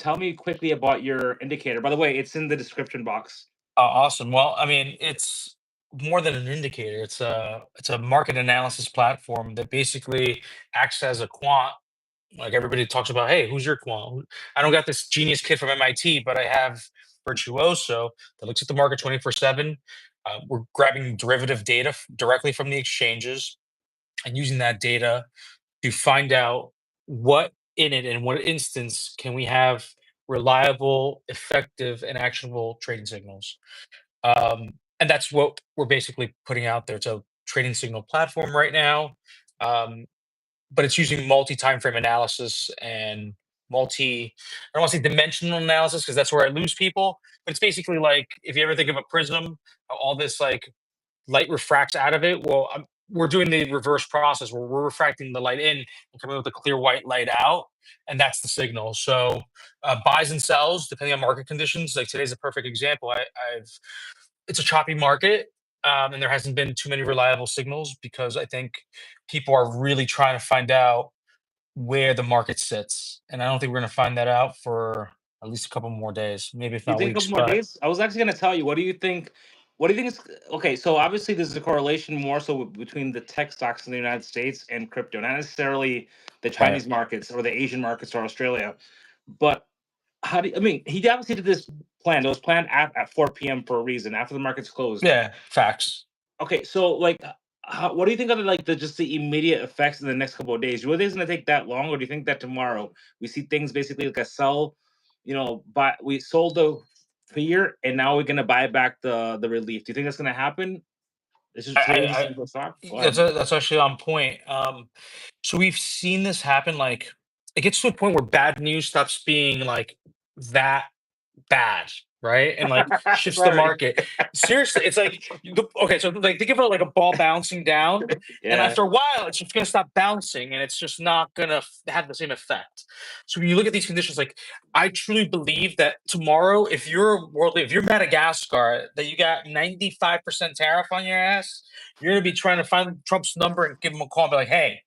tell me quickly about your indicator. By the way, it's in the description box. Awesome. Well, I mean, it's more than an indicator. It's a market analysis platform that basically acts as a quant. Like everybody talks about, hey, who's your quant? I don't got this genius kid from MIT, but I have Virtuoso that looks at the market 24/7. We're grabbing derivative data directly from the exchanges and using that data to find out what in it and what instance can we have reliable, effective, and actionable trading signals. And that's what we're basically putting out there. It's a trading signal platform right now, um, but it's using multi-time frame analysis and I don't want to say dimensional analysis because that's where I lose people. But it's basically like if you ever think of a prism, how all this like light refracts out of it. Well, we're doing the reverse process where we're refracting the light in and coming with a clear white light out, and that's the signal. So buys and sells depending on market conditions. Like today's a perfect example. I've It's a choppy market, and there hasn't been too many reliable signals because I think people are really trying to find out where the market sits, and I don't think we're going to find that out for at least a couple more days, maybe if You not think a weeks. couple more But days? I was actually going to tell you. What do you think? What do you think is okay? So obviously, there's a correlation more so between the tech stocks in the United States and crypto, not necessarily the right, Chinese markets or the Asian markets or Australia. But how do you, I mean? He obviously did this plan. It was planned at 4 p.m. for a reason after the markets closed. yeah, facts. Okay, so like, what do you think are the immediate effects in the next couple of days? Do you think it's gonna take that long, or do you think that tomorrow we see things basically like a sell? Buy we sold the fear, and now we're gonna buy back the relief. Do you think that's gonna happen? This is today's just I simple stock. Go That's ahead. that's actually on point. So we've seen this happen. Like it gets to a point where bad news stops being like that bad, right? And like shifts the Sorry. market. Seriously, it's like okay, so like think about like a ball bouncing down, and Yeah. after a while, it's just gonna stop bouncing, and it's just not gonna have the same effect. So when you look at these conditions, like I truly believe that tomorrow, if you're Madagascar, that you got 95% tariff on your ass, you're gonna be trying to find Trump's number and give him a call and be like, hey,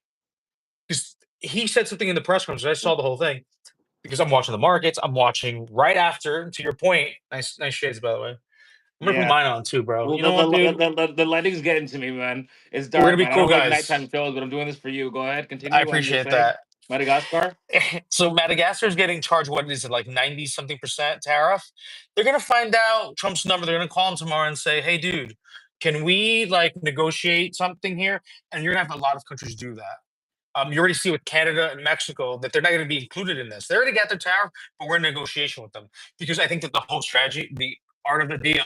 because he said something in the press conference. I saw the whole thing because I'm watching the markets. I'm watching right after. To your point, nice shades by the way. I'm gonna put Yeah. mine on too, bro. Well, You know what, dude? the lighting's getting to me, man. It's We're gonna dark, be man. I cool don't like nighttime guys. shows, but I'm doing this for you. Go ahead, I continue. And you're appreciate saying that. Madagascar? So Madagascar is getting charged. What is it like 90 something percent tariff? They're gonna find out Trump's number. They're gonna call him tomorrow and say, "Hey, dude, can we like negotiate something here?" And you're gonna have a lot of countries do that. You already see with Canada and Mexico that they're not going to be included in this. They already got their tariff, but we're in negotiation with them because I think that the whole strategy, the art of the deal,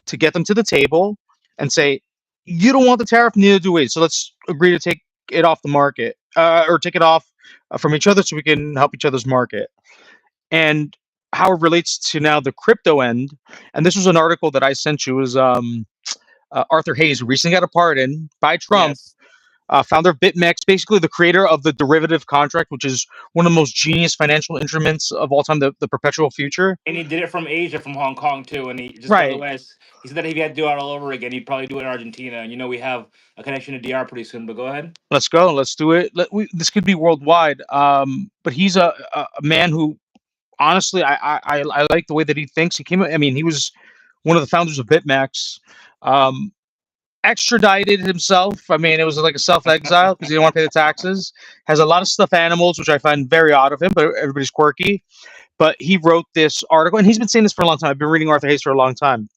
to get them to the table and say, you don't want the tariff, neither do we. So let's agree to take it off the market or take it off from each other so we can help each other's market. And how it relates to now the crypto end, and this was an article that I sent you, was Arthur Hayes, who recently got a pardon by Trump, Yes. founder of BitMEX, basically the creator of the derivative contract, which is one of the most genius financial instruments of all time, the perpetual future. And he did it from Asia, from Hong Kong too. And he just, by the Right. way, he said that if he had to do it all over again, he'd probably do it in Argentina. And we have a connection to DR pretty soon. But go ahead. Let's go. Let's do it. This could be worldwide. But he's a man who, honestly, I like the way that he thinks. He came. I mean, he was one of the founders of BitMEX. Um, Extradited himself. I mean, it was like a self-exile because he didn't want to pay the taxes. Has a lot of stuffed animals, which I find very odd of him, but everybody's quirky. But he wrote this article, and he's been saying this for a long time. I've been reading Arthur Hayes for a long time.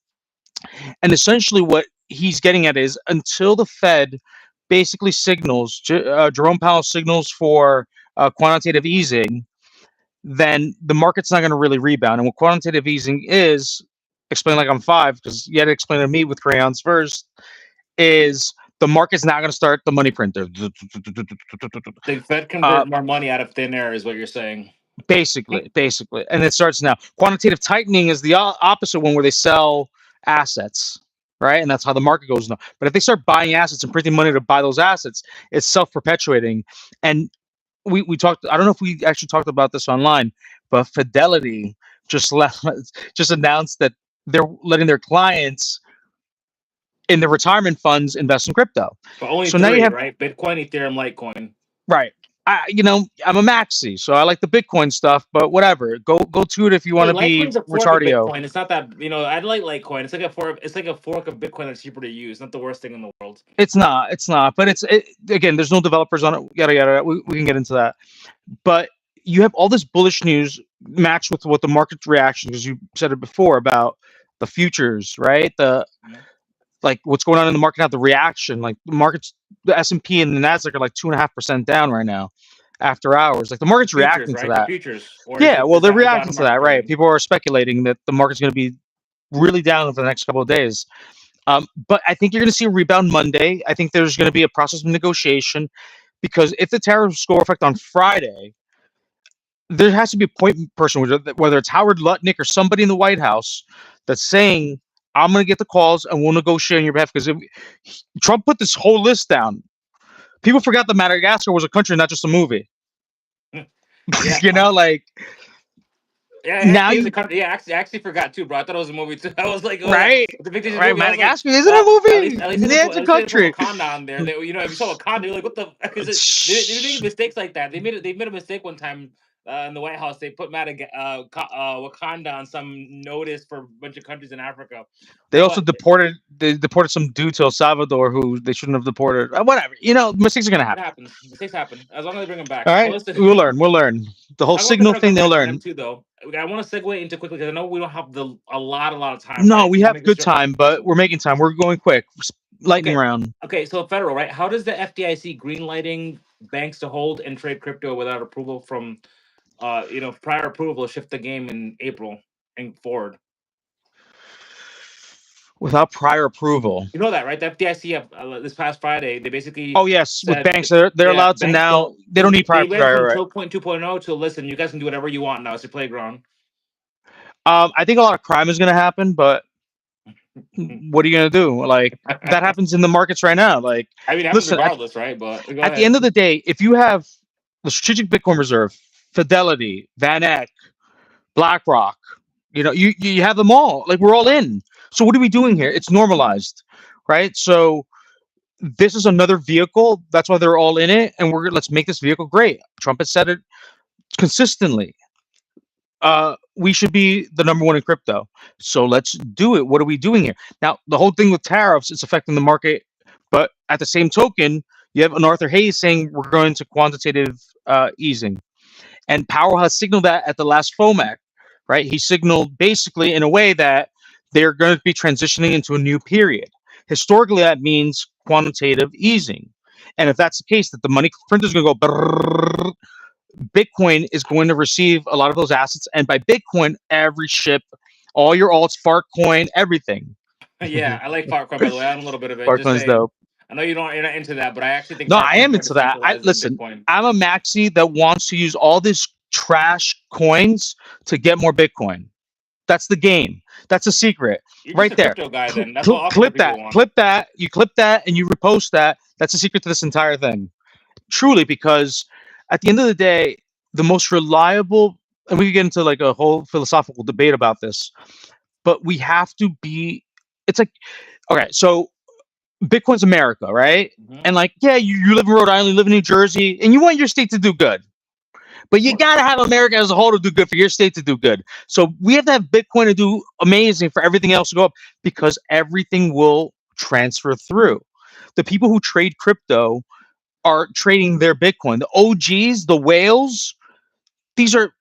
And essentially what he's getting at is until the Fed basically signals, Jerome Powell signals for quantitative easing, then the market's not going to really rebound. And what quantitative easing is, explain like I'm five, because you had to explain to me with crayons first, is the market's not going to start the money printer. The Fed convert more money out of thin air, is what you're saying. Basically, and it starts now. Quantitative tightening is the opposite one, where they sell assets, right? And that's how the market goes now. But if they start buying assets and printing money to buy those assets, it's self-perpetuating. And we talked. I don't know if we actually talked about this online, but Fidelity just announced that they're letting their clients in the retirement funds invest in crypto. But only So now you three, have right? Bitcoin, Ethereum, Litecoin. right. I'm a maxi, so I like the Bitcoin stuff, but whatever. Go to it if you want to be Litecoin's a fork of retardio. Bitcoin. It's not that I like Litecoin. It's like a fork. It's like a fork of Bitcoin that's cheaper to use. Not the worst thing in the world. It's not, but again, there's no developers on it. Yada yada. We can get into that, but you have all this bullish news matched with what the market's reaction, because you said it before about the futures, right? Like what's going on in the market now, the reaction, like the markets, the S&P and the Nasdaq are like 2.5% down right now after hours. Like the market's Futures, reacting to right? that. The futures, or Yeah, well, they're is that reacting a to that, market right? thing? People are speculating that the market's going to be really down for the next couple of days. But I think you're going to see a rebound Monday. I think there's going to be a process of negotiation, because if the tariffs go effect on Friday, there has to be a point person, whether it's Howard Lutnick or somebody in the White House, that's saying, I'm going to get the calls and we'll negotiate on your behalf. Because Trump put this whole list down. People forgot that Madagascar was a country, not just a movie. Yeah. Like, yeah, now actually is a country. Yeah, I actually forgot too, bro. I thought it was a movie too. I was like, oh yeah, right, it's a fictitious right. movie. I was like, Madagascar isn't a well, movie. at least Yeah, it's a they didn't put country. Wakanda on there. They, if you saw Wakanda, you're like, what the? Because they make mistakes like that. They made a mistake one time in the White House. They put Wakanda on some notice for a bunch of countries in Africa. They also But deported some dude to El Salvador who they shouldn't have deported. Whatever. Mistakes are gonna it happen. happens. Mistakes happen. As long as they bring them back. All But right, listen, we'll learn. The whole talk about signal thing, they'll cryptocurrency and learn. M2 though. I want to segue into quickly because I know we don't have a lot of time, No, right? we So have make good sure. time, but we're making time. We're going quick. Lightning round. Okay, so federal, right? How does the FDIC greenlighting banks to hold and trade crypto without approval from, prior approval shift the game in April and forward? Without prior approval. You know that, right? The FDIC this past Friday, they basically Oh yes, with said, banks, they're allowed to banks now. don't. They don't need They prior. went from Right. Choke Point 2.0 to listen. You guys can do whatever you want now. It's your playground. I think a lot of crime is going to happen, but what are you going to do? Like, that happens in the markets right now. Like, I mean, it happens listen, regardless, right? But go at the ahead. end of the day, if you have the Strategic Bitcoin Reserve, Fidelity, Van Eck, BlackRock, you have them all. Like, we're all in. So what are we doing here? It's normalized, right? So this is another vehicle. That's why they're all in it, and let's make this vehicle great. Trump has said it consistently. We should be the number one in crypto. So let's do it. What are we doing here? Now, the whole thing with tariffs is affecting the market, but at the same token, you have an Arthur Hayes saying we're going to quantitative easing. And Powell has signaled that at the last FOMC, right? He signaled basically in a way that they're going to be transitioning into a new period. Historically, that means quantitative easing. And if that's the case, that the money printer is going to go brrrr, Bitcoin is going to receive a lot of those assets. And by Bitcoin, every ship, all your alts, Fartcoin, everything. Yeah, I like Fartcoin, by the way. I own a little bit of it. Fartcoin's dope. I know you're not into that, but I actually think No, Fartcoin I am is into that. Listen, Bitcoin. I'm a maxi that wants to use all this trash coins to get more Bitcoin. That's the game. That's a secret. You're right just a there. crypto guy, then. That's what all Clip crypto that. people want. Clip that. You clip that and you repost that. That's the secret to this entire thing. Truly, because at the end of the day, the most reliable, and we can get into like a whole philosophical debate about this, but we have to be, it's like, okay, so Bitcoin's America, right? And like, yeah, you live in Rhode Island, you live in New Jersey, and you want your state to do good. But you got to have America as a whole to do good for your state to do good. So we have to have Bitcoin to do amazing for everything else to go up, because everything will transfer through. The people who trade crypto are trading their Bitcoin. The OGs, the whales, these are,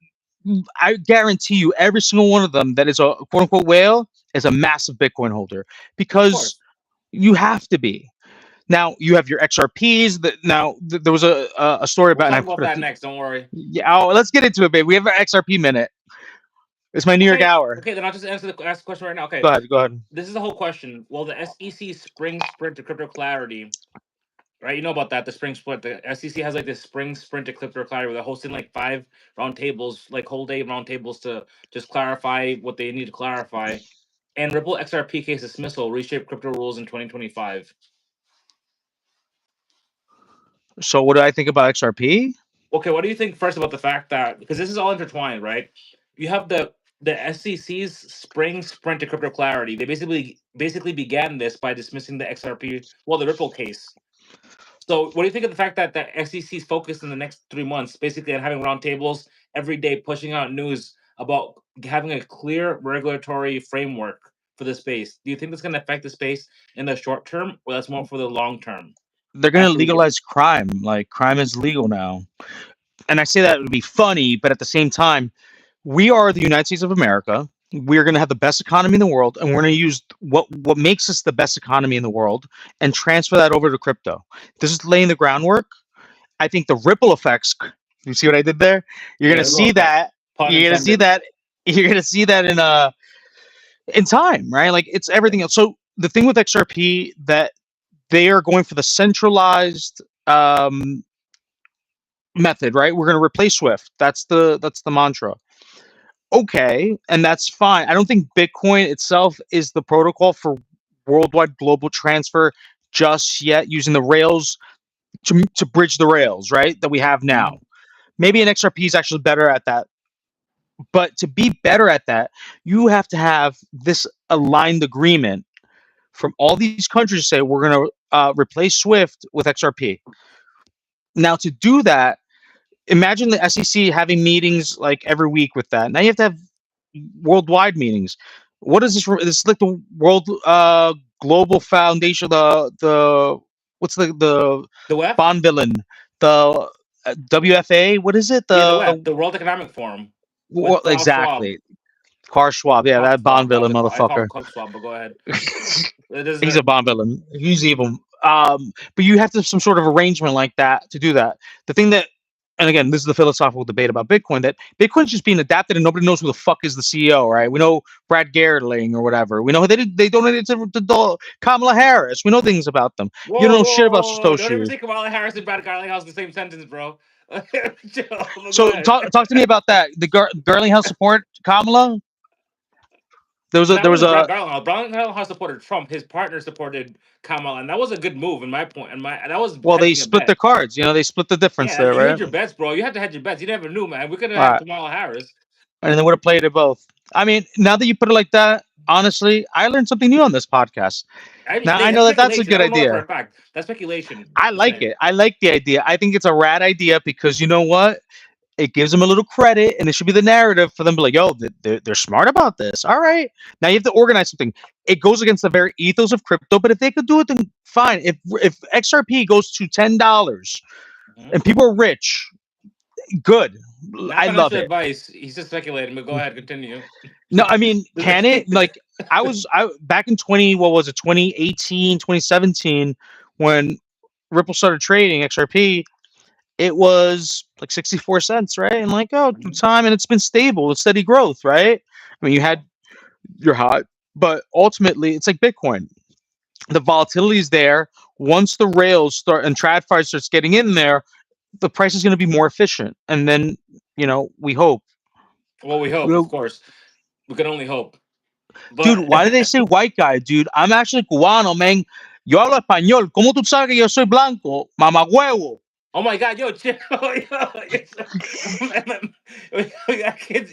I guarantee you, every single one of them that is a quote unquote whale is a massive Bitcoin holder, because you have to be. Now you have your XRPs. There was a story about. We'll talk about that next. Don't worry. Yeah, let's get into it, babe. We have an XRP minute. It's my New York hour. Okay, then I'll just ask the question right now. Okay, go ahead. This is the whole question. Well, the SEC spring sprint to crypto clarity, right? You know about that, the spring sprint. The SEC has like this spring sprint to crypto clarity, where they're hosting like 5 roundtables, like whole day roundtables to just clarify what they need to clarify. And Ripple XRP case dismissal, reshape crypto rules in 2025. So what do I think about XRP? Okay, what do you think first about the fact that, because this is all intertwined, right? You have the SEC's spring sprint to crypto clarity. They basically began this by dismissing the XRP, well, the Ripple case. So, what do you think of the fact that the SEC is focused in the next 3 months, basically on having roundtables every day, pushing out news about having a clear regulatory framework for the space? Do you think that's going to affect the space in the short term, or that's more for the long term? They're going to After we get legalize crime. Like, crime is legal now. And I say that would be funny, but at the same time, we are the United States of America. We're going to have the best economy in the world, and we're going to use what makes us the best economy in the world and transfer that over to crypto. This is laying the groundwork. I think the ripple effects. You see what I did there? You're going to see that. Pun You're going to see intended. that. You're going to see that in time, right? Like, it's everything else. So the thing with XRP, that they are going for the centralized method, right? We're going to replace Swift. That's the mantra. Okay, and that's fine. I don't think Bitcoin itself is the protocol for worldwide global transfer just yet, using the rails to bridge the rails, right, that we have now. Mhm. Maybe an XRP is actually better at that. But to be better at that, you have to have this aligned agreement from all these countries to say we're going to replace Swift with XRP. Now, to do that, imagine the SEC having meetings like every week with that. Now you have to have worldwide meetings. What is this? This is like the World Global Foundation. The what's the WEF? bond villain? The WFA. What is it? The WEF, the World Economic Forum. With Klaus Exactly. Klaus Schwab. Yeah, that bond villain I call motherfucker. him Klaus Schwab, but go ahead. He's a bond villain. He's evil. But you have to have some sort of arrangement like that to do that. The thing that, and again, this is the philosophical debate about Bitcoin, that Bitcoin's just being adapted and nobody knows who the fuck is the CEO, right? We know Brad Garling or whatever. We know they donated to Kamala Harris. We know things about them. Whoa, you don't know shit about Don't ever Satoshi. say Kamala Harris and Brad Garling House in the same sentence, bro. So talk to me about that. The Garling House support Kamala? There was a Brad Garling House supported Trump. His partner supported Kamala, and that was a good move in my point. And that was they split their cards. They split the difference there, you right? hedge your bets, bro. You had to hedge your bets. You never knew, man. We could have had Kamala Harris, and they would have played it both. I mean, now that you put it like that, honestly, I learned something new on this podcast. I know that's a good idea. For a fact. That's speculation. I like it. I like the idea. I think it's a rad idea because you know what? It gives them a little credit, and it should be the narrative for them to be like, yo, they're smart about this. All right. Now you have to organize something. It goes against the very ethos of crypto, but if they could do it, then fine. If XRP goes to $10 and people are rich, good. I love it. Advice. He's just speculating, but go ahead, continue. No, I mean, can it? Like, I back in 2018, 2017, when Ripple started trading XRP, it was like 64 cents, right? And like, through time, and it's been stable, it's steady growth, right? I mean, you had your high, but ultimately, it's like Bitcoin. The volatility is there. Once the rails start and TradFi starts getting in there, the price is going to be more efficient. And then, we hope. Well, we hope, of course. We can only hope. But, dude, why do they say white guy, dude? I'm actually cubano, man. Yo hablo español. ¿Cómo tú sabes que yo soy blanco? Mamahuevo. Oh my God, yo, chill.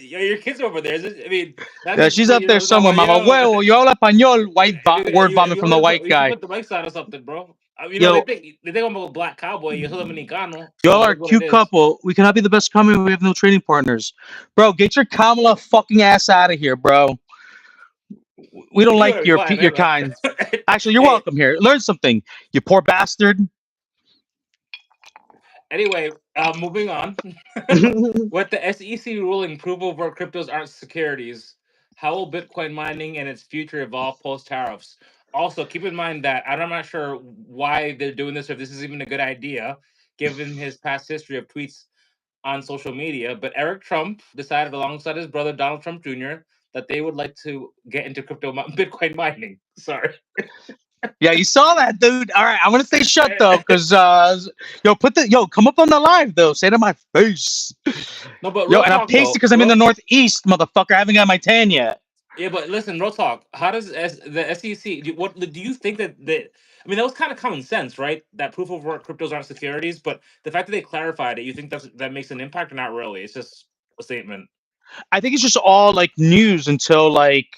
Your kids over there. I mean, she's up there somewhere. Mamahuevo. Yo hablo español. White word vomit from the white guy. Put the mic side or something, bro. They think I'm a black cowboy. You're Dominicano. Y'all are a cute couple. We cannot be the best company. We have no trading partners. Bro, get your Kamala fucking ass out of here, bro. We don't like your kind. Actually, you're welcome here. Learn something, you poor bastard. Anyway, moving on. With the SEC ruling, proof over cryptos aren't securities, how will Bitcoin mining and its future evolve post-tariffs? Also, keep in mind that I'm not sure why they're doing this or if this is even a good idea, given his past history of tweets on social media. But Eric Trump decided, alongside his brother Donald Trump Jr., that they would like to get into Bitcoin mining. Sorry. Yeah, you saw that, dude. All right, I'm gonna stay shut though, because come up on the live though. Say to my face. No, but and I'm pasty because I'm in the Northeast, motherfucker. I haven't got my tan yet. Yeah, but listen, real talk. How does the SEC? What do you think that I mean, that was kind of common sense, right? That proof of work cryptos aren't securities, but the fact that they clarified it, you think that makes an impact or not really? It's just a statement. I think it's just all like news until like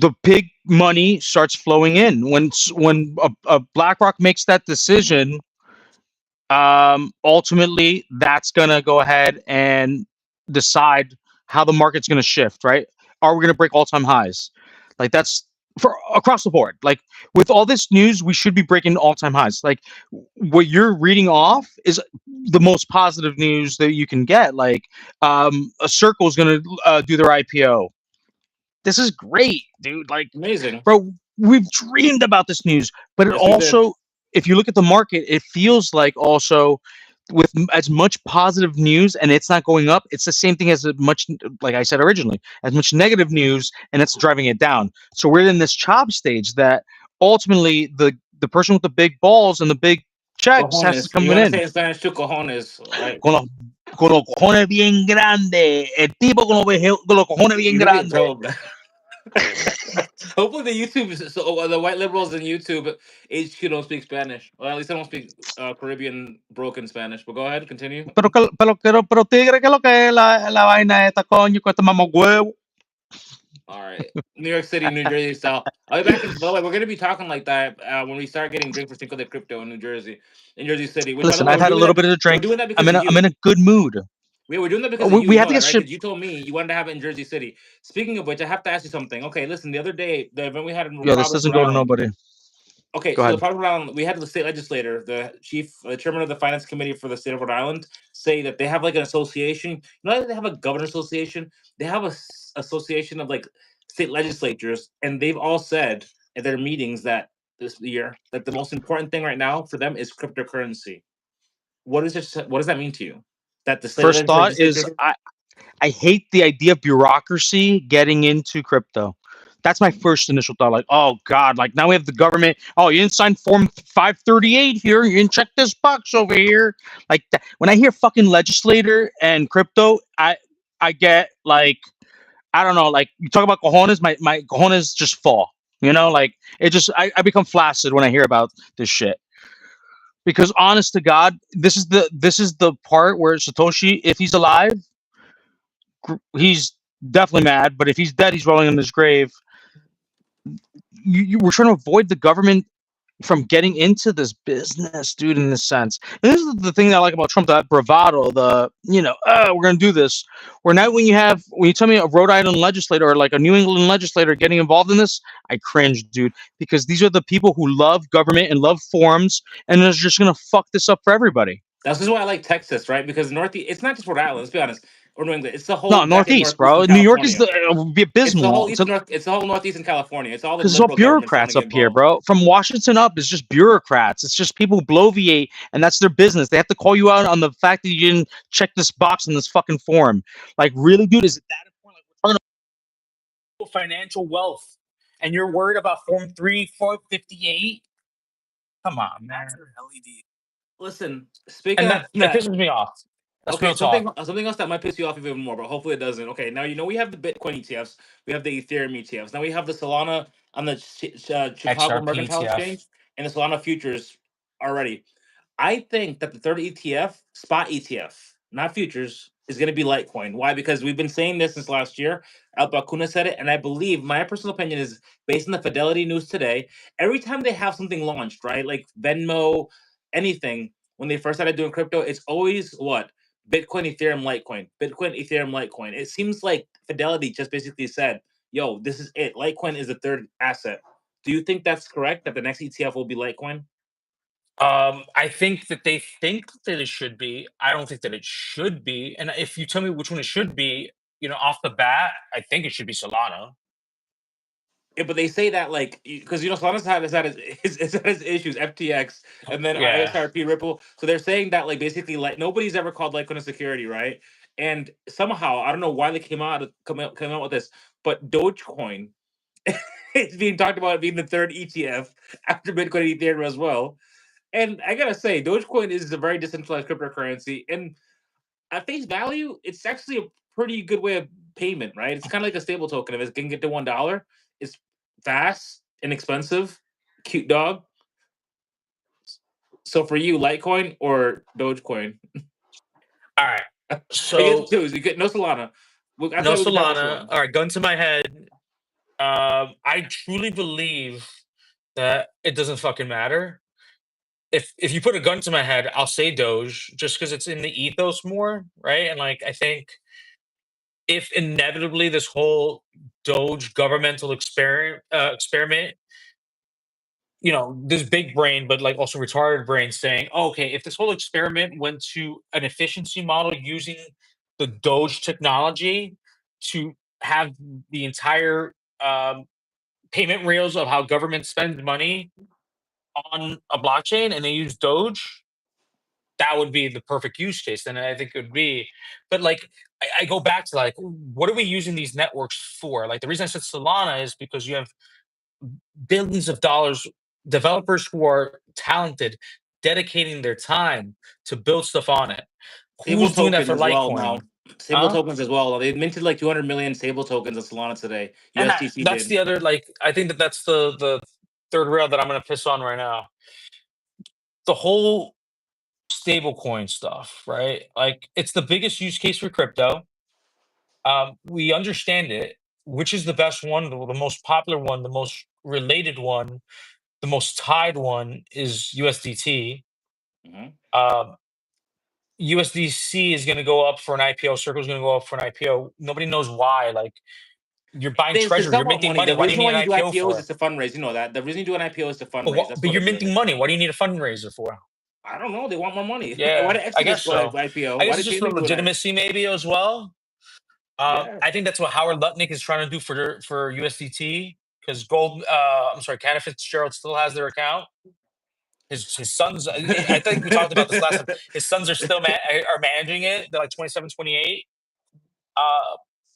the big money starts flowing in. When a BlackRock makes that decision, ultimately that's going to go ahead and decide how the market's going to shift, right? Are we going to break all-time highs? Like that's for across the board. Like with all this news, we should be breaking all-time highs. Like what you're reading off is the most positive news that you can get. Like a Circle is going to do their IPO. This is great, dude. Like, Amazing. bro, we've dreamed about this news, but it Yes, we did. also, if you look at the market, it feels like also with as much positive news and it's not going up, it's the same thing as much, like I said originally, as much negative news and it's driving it down. So we're in this chop stage that ultimately the person with the big balls and the big checks has to Cojones. You come want to in. say in Spanish too, cojones, right? Con los cojones bien grandes. El tipo con los cojones bien You're gonna get grandes. told. Hopefully the YouTube, so the white liberals in YouTube HQ don't speak Spanish. Well, at least I don't speak Caribbean broken Spanish. But go ahead, continue. Pero tigre, ¿qué es lo que es la vaina esta, coño, con este mamagüevo? All right, New York City, New Jersey style. I'll be back. By the way, we're gonna be talking like that when we start getting drink for Cinco de Crypto in Jersey City. Which, by the Listen, way, I've had a little bit of a we're drink. doing that I'm because of in you. a good mood. We're doing that because of you. We You have know to that, get right? shit. Because you told me you wanted to have it in Jersey City. Speaking of which, I have to ask you something. Okay, listen. The other day, the event we had in Yeah, this Providence, doesn't Rhode go to Island. nobody. Okay, Go so the ahead. Providence, Rhode Island, we had the state legislator, the chairman of the finance committee for the state of Rhode Island, say that they have like an association. You know, that they have a governor association. They have a association of like state legislatures, and they've all said at their meetings that this year that the most important thing right now for them is cryptocurrency. What is this? What does that mean to you? That the state First thought is legislature. I hate the idea of bureaucracy getting into crypto. That's my first initial thought. Like, oh God, like now we have the government. Oh, you didn't sign Form 538 here. You didn't check this box over here. Like that. When I hear fucking legislator and crypto, I get like, I don't know. Like you talk about cojones, my cojones just fall. You know, like it just I become flaccid when I hear about this shit. Because honest to God, this is the part where Satoshi, if he's alive, he's definitely mad. But if he's dead, he's rolling in his grave. We're trying to avoid the government from getting into this business, dude. In this sense, and this is the thing that I like about Trump: that bravado, we're gonna do this. Where now, when you tell me a Rhode Island legislator or like a New England legislator getting involved in this, I cringe, dude, because these are the people who love government and love forms, and they're just gonna fuck this up for everybody. This is why I like Texas, right? Because Northeast, it's not just Rhode Island. Let's be honest, or New England. It's the No, whole back in Northeast, Northeastern bro. New York is California. would be It's the whole abysmal. east north. It's the whole Northeastern California. It's all the Because it's all liberal governments that want to bureaucrats get up here, involved. bro. From Washington up is just bureaucrats. It's just people who bloviate, and that's their business. They have to call you out on the fact that you didn't check this box in this fucking form. Like, really, dude? Is it that important? Like, we're talking about financial wealth, and you're worried about Form 458? Come on, man. Listen, speaking And of that that, pisses me off. That's okay, real talk. something else that might piss you off even more, but hopefully it doesn't. Okay, now we have the Bitcoin ETFs, we have the Ethereum ETFs. Now we have the Solana on the Chicago XRP Mercantile ETF. Exchange and the Solana futures already. I think that the third ETF, spot ETF, not futures, is going to be Litecoin. Why? Because we've been saying this since last year. Al Bakuna said it, and I believe my personal opinion is based on the Fidelity news today. Every time they have something launched, right, like Venmo, anything, when they first started doing crypto, it's always what? Bitcoin, Ethereum, Litecoin. Bitcoin, Ethereum, Litecoin. It seems like Fidelity just basically said, yo, this is it. Litecoin is the third asset. Do you think that's correct, that the next ETF will be Litecoin? I think that they think that it should be. I don't think that it should be. And if you tell me which one it should be, off the bat, I think it should be Solana. Yeah, but they say that like because Solana's had his issues, FTX, and then Yeah. XRP, Ripple. So they're saying that like basically like nobody's ever called Litecoin a security, right? And somehow I don't know why they came out with this, but Dogecoin is being talked about being the third ETF after Bitcoin and Ethereum as well. And I gotta say, Dogecoin is a very decentralized cryptocurrency, and at face value, it's actually a pretty good way of payment, right? It's kind of like a stable token. If it can get to $1, it's fast, inexpensive, cute dog. So for you, Litecoin or Dogecoin? All right. I guess So two. You get no Solana. I no thought we could talk about Solana. All right, gun to my head. I truly believe that it doesn't fucking matter. if you put a gun to my head, I'll say Doge just because it's in the ethos more, right? And like I think if inevitably this whole Doge governmental experiment, you know, this big brain, but like also retarded brain saying, oh, okay, if this whole experiment went to an efficiency model using the Doge technology to have the entire payment rails of how government spends money on a blockchain and they use Doge, that would be the perfect use case. And I think it would be, but like, I go back to like, what are we using these networks for? Like the reason I said Solana is because you have billions of dollars, developers who are talented, dedicating their time to build stuff on it. Stable Who's doing that tokens for as well now. Litecoin? Stable tokens as well. They minted like 200 million stable tokens in Solana today. And USDC that's did. the other, like, I think that's the third rail that I'm going to piss on right now. The whole stablecoin stuff, right? Like, it's the biggest use case for crypto. We understand it. Which is the best one, the most popular one, the most related one, the most tied one is USDT. USDC is going to go up for an IPO. Circle is going to go up for an IPO. Nobody knows why. Like, you're buying It's treasury, you're about minting money. The Why do you reason need why an you do IPO IPOs for? is to fundraise. You know that. The reason you do an IPO is to fundraise. That's But what you're it is. minting money. What do you need a fundraiser for? I don't know. They want more money. Why Yeah, did I Exodus guess go so. IPO? I guess Why it's did just for Chainlink go there? legitimacy, maybe as well. Yeah. I think that's what Howard Lutnick is trying to do for USDT because Cantor Fitzgerald still has their account. His sons, I think we talked about this last time. His sons are still are managing it. They're like 27, 28.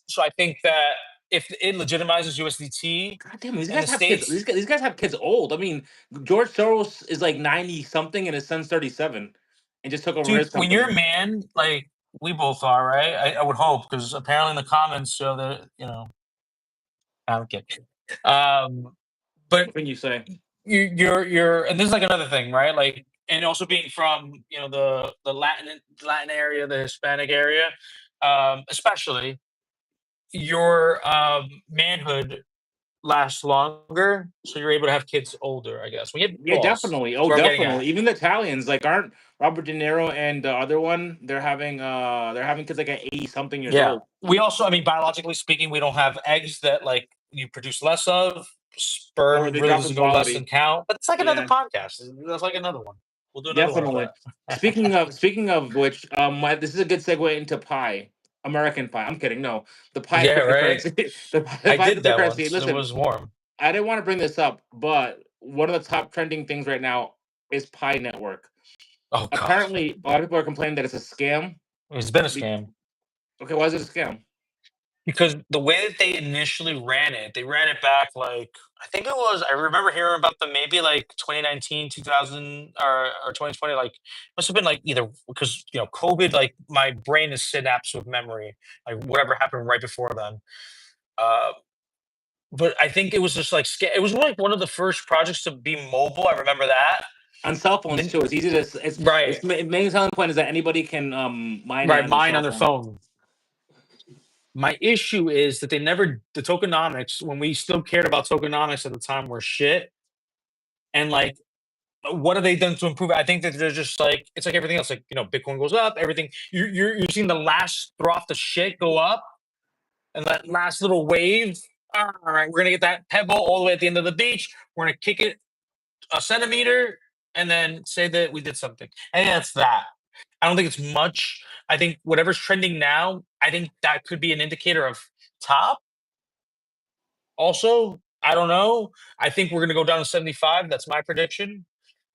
So I think that if it legitimizes USDT God damn, these in the guys have kids. States, These guys have kids old. I mean, George Soros is like 90 something and his son's 37 and just took over dude, his when company. you're a man, like we both are, right? I would hope because apparently in the comments show that, you know, I'm kidding. But What can you say? you're and this is like another thing, right? Like, and also being from, you know, the Latin area, the Hispanic area, especially your manhood lasts longer, so you're able to have kids older, I guess. We have Yeah, balls. definitely. That's Oh, where I'm getting at. definitely. Even the Italians, like, aren't Robert De Niro and the other one, they're having kids like at 80 something years Yeah. old. We also, I mean, biologically speaking, we don't have eggs that like you produce less of. Or Sperm they really drop in doesn't go less than quality. count. But it's like another Yeah. podcast. That's like another one. We'll do another one of Definitely. that. Speaking of which, this is a good segue into Pi, American Pi. I'm kidding. No, the Pi Yeah, right. cryptocurrency. the I Pi did that cryptocurrency. once. It Listen, was warm. I didn't want to bring this up, but one of the top trending things right now is Pi Network. Oh god. Apparently, a lot of people are complaining that it's a scam. It's been a scam. Okay, why is it a scam? Because the way that they initially ran it, they ran it back like I think it was. I remember hearing about them maybe like 2019, 2000, or 2020. Like must have been like either because you know COVID. Like my brain is synapsed with memory. Like whatever happened right before then. But I think it was just like it was like one of the first projects to be mobile. I remember that. On cell phones too. It's easy to. It's Right. main selling point is that anybody can mine it Right, on mine their on their cell phone. phone. My issue is that they never the tokenomics when we still cared about tokenomics at the time were shit. And like, what have they done to improve it? I think that they're just like it's like everything else. Like you know, Bitcoin goes up, everything. You're seeing the last throw off the shit go up, and that last little wave. All right, we're gonna get that pebble all the way at the end of the beach. We're gonna kick it a centimeter and then say that we did something. And that's that. I don't think it's much. I think whatever's trending now, I think that could be an indicator of top. Also, I don't know. I think we're going to go down to 75. That's my prediction.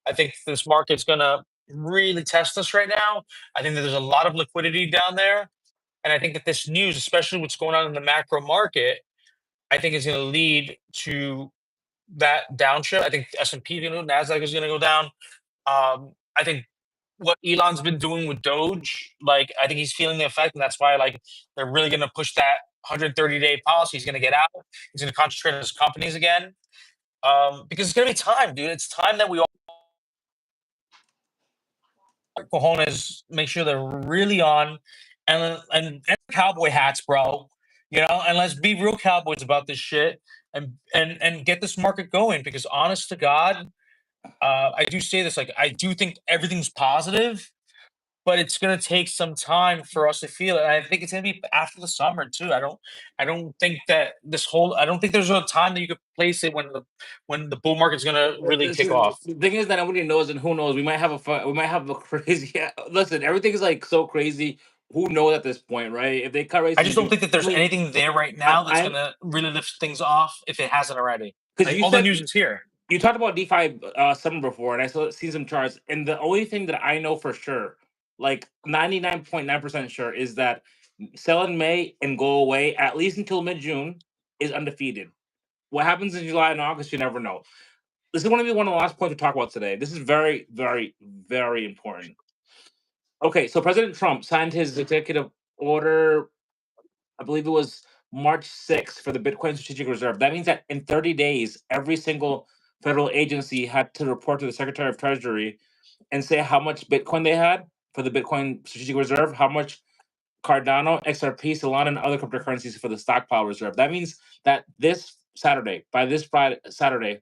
I think this market's going to really test us right now. I think that there's a lot of liquidity down there. And I think that this news, especially what's going on in the macro market, I think is going to lead to that downshift. I think S&P, NASDAQ is going to go down. I think what Elon's been doing with Doge, like I think he's feeling the effect, and that's why like they're really going to push that 130-day policy. He's going to get out. He's going to concentrate on his companies again, because it's going to be time, dude. It's time that we all cojones make sure they're really on, and cowboy hats, bro. You know, and let's be real cowboys about this shit, and get this market going. Because honest to God, I do say this, like, I do think everything's positive, but it's gonna take some time for us to feel it. And I think it's gonna be after the summer too. I don't think that I don't think there's a time that you could place it when the bull market's gonna really kick off. The thing is that nobody knows, and who knows? We might have we might have a crazy. Listen, everything is like so crazy. Who knows at this point, right? If they cut rates, I just don't think that there's I mean, anything there right now that's I'm gonna really lift things off if it hasn't already. because Like you all the said news is here. you talked about DeFi summer before, and I seen some charts. And the only thing that I know for sure, like 99.9% sure, is that sell in May and go away at least until mid June is undefeated. What happens in July and August, you never know. This is going to be one of the last points to talk about today. This is very, very, very important. Okay, so President Trump signed his executive order, I believe it was March 6th, for the Bitcoin Strategic Reserve. That means that in 30 days, every single federal agency had to report to the Secretary of Treasury and say how much Bitcoin they had for the Bitcoin Strategic Reserve, how much Cardano, XRP, Solana, and other cryptocurrencies for the stockpile reserve. That means that this Saturday, by this Friday, Saturday,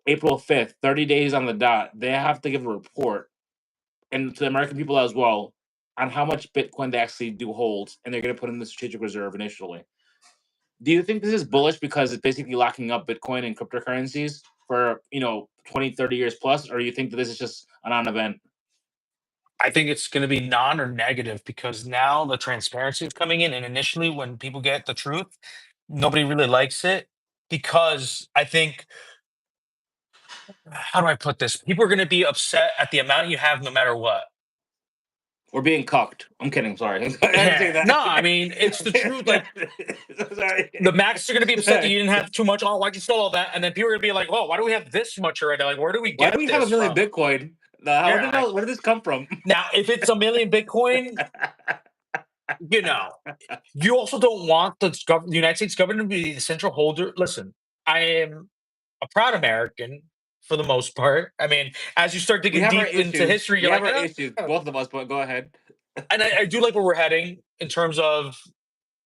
April 5th, 30 days on the dot, they have to give a report, and to the American people as well, on how much Bitcoin they actually do hold, and they're going to put in the strategic reserve initially. Do you think this is bullish because it's basically locking up Bitcoin and cryptocurrencies for 20, 30 years plus, or you think that this is just a non-event? I think it's going to be non or negative because now the transparency is coming in. And initially, when people get the truth, nobody really likes it because I think, how do I put this? People are going to be upset at the amount you have no matter what. We're being cucked. I'm kidding. Sorry. I didn't say that. No, I mean, it's the truth. Like, sorry. the maxes are going to be upset that you didn't have too much. Oh, why'd you sell all that? And then people are going to be like, "Whoa, why do we have this much already? Like, where do we Why get do we have this a million from?" Bitcoin? Yeah. Where did this come from? Now, if it's a million Bitcoin, you also don't want the United States government to be the central holder. Listen, I am a proud American for the most part. I mean, as you start We digging have our deep into issues. history, We you're have like, our "Eh." issues, both of us. But go ahead. And I do like where we're heading in terms of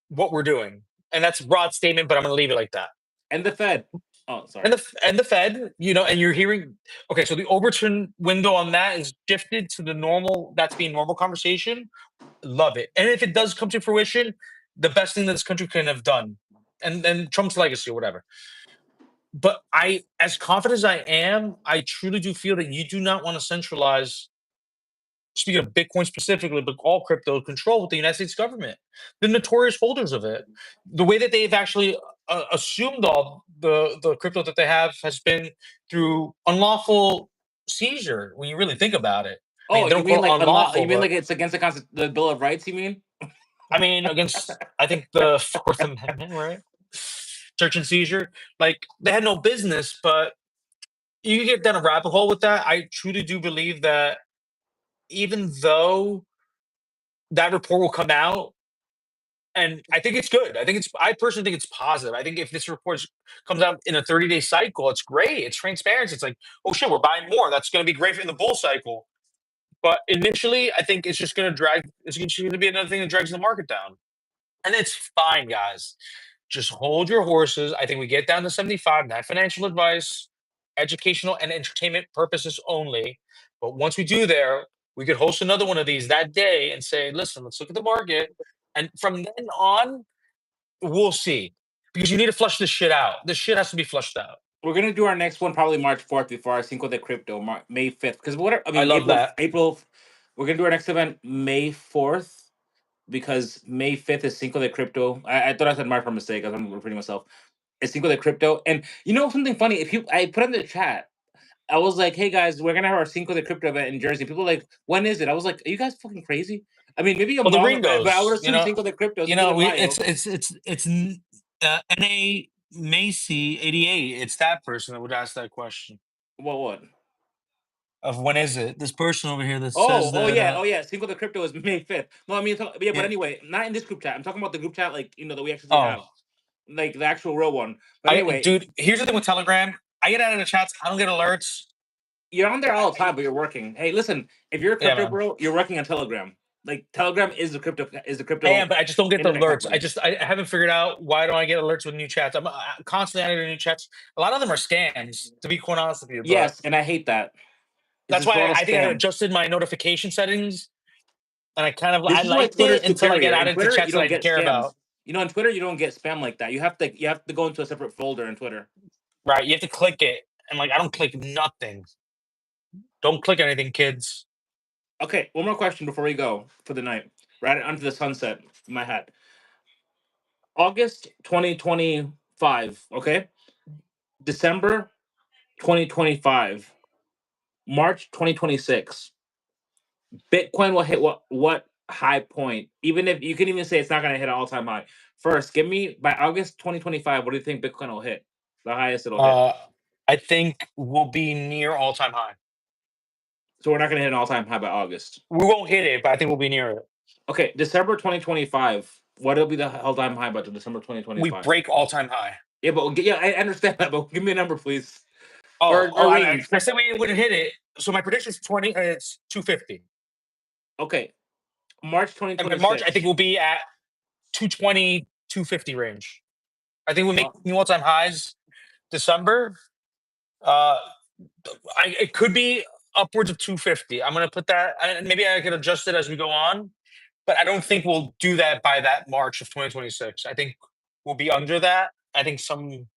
what we're doing, and that's a broad statement, but I'm going to leave it like that. And the Fed. Oh, sorry. And the Fed, and you're hearing, okay, so the Overton window on that is shifted to the normal. That's being normal conversation. Love it, and if it does come to fruition, the best thing that this country can have done, and Trump's legacy or whatever. But as confident as I am, I truly do feel that you do not want to centralize, speaking of Bitcoin specifically, but all crypto control with the United States government, the notorious holders of it. The way that they've actually assumed all the crypto that they have has been through unlawful seizure. When you really think about it, I mean, Oh, they you don't mean call it like unlawful, you mean but like it's against the Bill of Rights? You mean? I mean against, I think, the Fourth Amendment, right? Search and seizure, like they had no business, but you get down a rabbit hole with that. I truly do believe that even though that report will come out, and I think it's good. I personally think it's positive. I think if this report comes out in a 30-day cycle, it's great. It's transparency. It's like, oh shit, we're buying more. That's going to be great in the bull cycle. But initially, I think it's just going to drag. It's just going to be another thing that drags the market down, and it's fine, guys. Just hold your horses. I think we get down to 75, not financial advice, educational and entertainment purposes only. But once we do there, we could host another one of these that day and say, listen, let's look at the market. And from then on, we'll see. Because you need to flush this shit out. This shit has to be flushed out. We're gonna do our next one probably March 4th before our Cinco de Crypto, May 5th. Because I love that. April. We're gonna do our next event May 4th because May 5th is Cinco de Crypto. I thought I said March by mistake. I'm repeating myself. It's Cinco de Crypto, and something funny. I put in the chat, I was like, "Hey guys, we're gonna have our Cinco de Crypto event in Jersey." People are like, "When is it?" I was like, "Are you guys fucking crazy?" I mean, maybe Well, the wrong, but I would Ringos, assume Cinco de Crypto. it's NA Macy 88. It's that person that would ask that question. What? Of when is it? This person over here that Oh, says that. oh yeah. Cinco de Crypto is May 5th. No, I mean, but Yeah. anyway, not in this group chat. I'm talking about the group chat, like that we actually have, Oh, like the actual real one. But anyway, dude, here's the thing with Telegram. I get out of the chats. I don't get alerts. you're on there all the time, but you're working. Hey, listen, if you're a Yeah, crypto man. bro, you're working on Telegram. like Telegram is the crypto But I just don't get the internet alerts. company. I haven't figured out why don't I get alerts with new chats. I'm constantly adding new chats. A lot of them are scams, to be quite honest with you. But Yes, and I hate that. that's It's just a why lot of I think I spam. adjusted my notification settings, and This I is why liked Twitter's it until I get superior. In added to Twitter, you chats that don't I get care scams. about. You know, on Twitter, you don't get spam like that. You have to go into a separate folder in Twitter. Right? You have to click it, and like I don't click nothing. Don't click anything, kids. Okay, one more question before we go for the night. Right onto the sunset in my hat. August 2025, okay? December 2025, March 2026. Bitcoin will hit what high point? Even if you can even say it's not going to hit an all-time high. First, give me by August 2025, what do you think Bitcoin will hit? The highest it'll hit. I think we'll be near all-time high. So we're not going to hit an all-time high by August. We won't hit it, but I think we'll be near it. Okay, December 2025. What'll be the all-time high by December 2025? We break all-time high. Yeah, but I understand that, but give me a number, please. I said we wouldn't hit it. So my prediction is 20. It's 250. Okay, March 2026. And by March, I think we'll be at 220, 250 range. I think we'll make new all-time highs. December, it could be upwards of 250. I'm gonna put that. Maybe I can adjust it as we go on, but I don't think we'll do that by that March of 2026. I think we'll be under that. I think some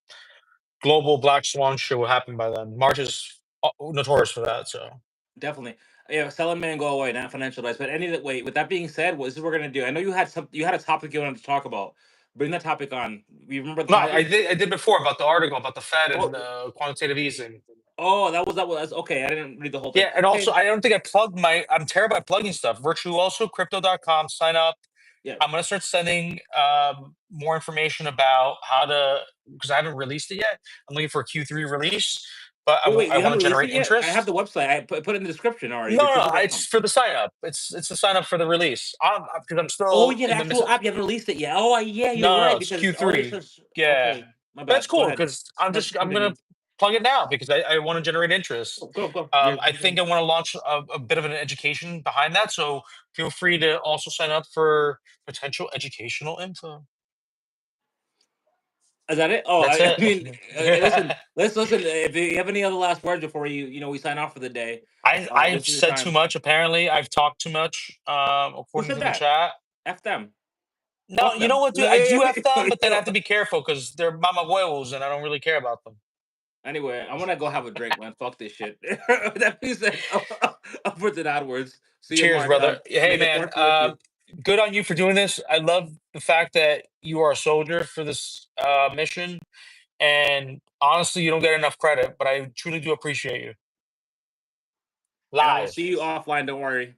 global black swan shit will happen by then. March is notorious for that. So definitely, yeah. Sell a man, go away. Not financial advice, but wait. With that being said, what is what we're gonna do? I know you had a topic you wanted to talk about. Bring that topic on. You remember the topic? I did before about the article about the Fed and quantitative easing. Oh, that was okay. I didn't read the whole thing. Yeah, and also I don't think I plugged I'm terrible at plugging stuff. Virtuosocrypto.com, sign up. Yeah. I'm gonna start sending more information about how to, because I haven't released it yet. I'm looking for a Q3 release, but I want to generate interest. I have the website. I put it in the description already. No, it's for the sign up. It's the sign up for the release. Because I'm still. Oh yeah, the actual app. You haven't released it yet. Oh yeah, you're right. It's Because Q3. Yeah, okay, my bad. That's cool because I'm gonna plug it now because I want to generate interest. Go. I think I want to launch a bit of an education behind that. So feel free to also sign up for potential educational info. Is that it? Oh, That's I it. mean, let's listen. If you have any other last words before we sign off for the day. I've said too much. Apparently, I've talked too much. According to the chat. F them. No, you know what, dude? I do F them, but then I have to be careful because they're mama huevos, and I don't really care about them. Anyway, I want to go have a drink, man. Fuck this shit. That being said, upwards and outwards. Cheers, brother. Hey, man. Good on you for doing this. I love the fact that you are a soldier for this mission. And honestly, you don't get enough credit, but I truly do appreciate you. Live. I'll see you offline. Don't worry.